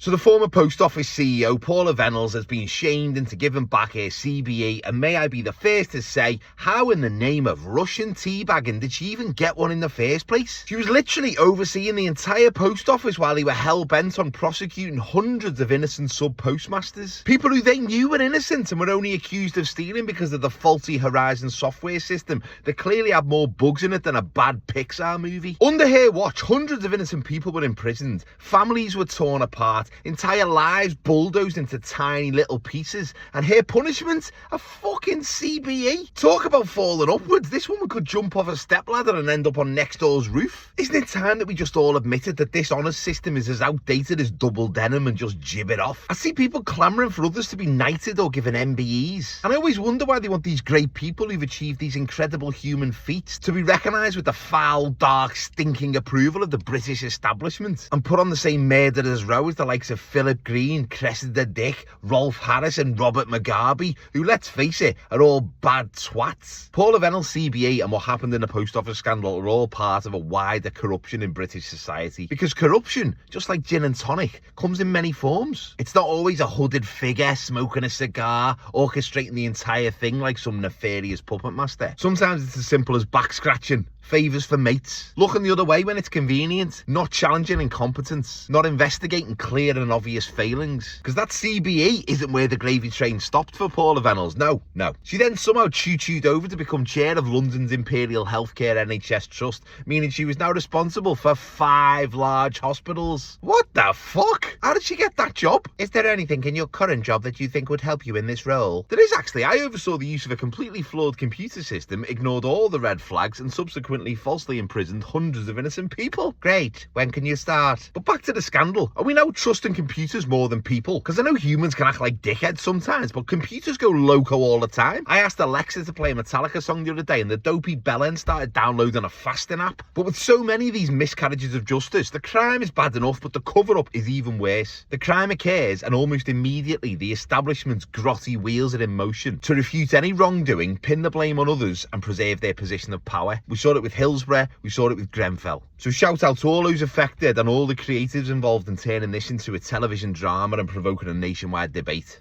So the former post office CEO, Paula Venables, has been shamed into giving back her CBE, and may I be the first to say, how in the name of Russian teabagging did she even get one in the first place? She was literally overseeing the entire post office while they were hell-bent on prosecuting hundreds of innocent sub-postmasters. People who they knew were innocent and were only accused of stealing because of the faulty Horizon software system that clearly had more bugs in it than a bad Pixar movie. Under her watch, hundreds of innocent people were imprisoned, families were torn apart, entire lives bulldozed into tiny little pieces, and her punishment? A fucking CBE? Talk about falling upwards. This woman could jump off a stepladder and end up on next door's roof. Isn't it time that we just all admitted that this honours system is as outdated as double denim and just jib it off? I see people clamouring for others to be knighted or given MBEs, and I always wonder why they want these great people who've achieved these incredible human feats to be recognised with the foul, dark, stinking approval of the British establishment and put on the same murderer's row as the likes of Philip Green, Cressida Dick, Rolf Harris and Robert Mugabe, who, let's face it, are all bad twats. Paula Venables' CBE and what happened in the post office scandal are all part of a wider corruption in British society, because corruption, just like gin and tonic, comes in many forms. It's not always a hooded figure smoking a cigar, orchestrating the entire thing like some nefarious puppet master. Sometimes it's as simple as back scratching, favours for mates, looking the other way when it's convenient, not challenging incompetence, not investigating clear and obvious failings. Because that CBE isn't where the gravy train stopped for Paula Venables. No. She then somehow choo-chooed over to become chair of London's Imperial Healthcare NHS Trust, meaning she was now responsible for 5 large hospitals. What the fuck? How did she get that job? Is there anything in your current job that you think would help you in this role? There is actually. I oversaw the use of a completely flawed computer system, ignored all the red flags, and subsequently falsely imprisoned hundreds of innocent people. Great. When can you start? But back to the scandal. Are we now trusting computers more than people? Because I know humans can act like dickheads sometimes, but computers go loco all the time. I asked Alexa to play a Metallica song the other day, and the dopey bellend started downloading a fasting app. But with so many of these miscarriages of justice, the crime is bad enough, but the cover-up is even worse. The crime occurs, and almost immediately, the establishment's grotty wheels are in motion to refute any wrongdoing, pin the blame on others, and preserve their position of power. We saw it with Hillsborough, we saw it with Grenfell. So shout out to all those affected and all the creatives involved in turning this into a television drama and provoking a nationwide debate.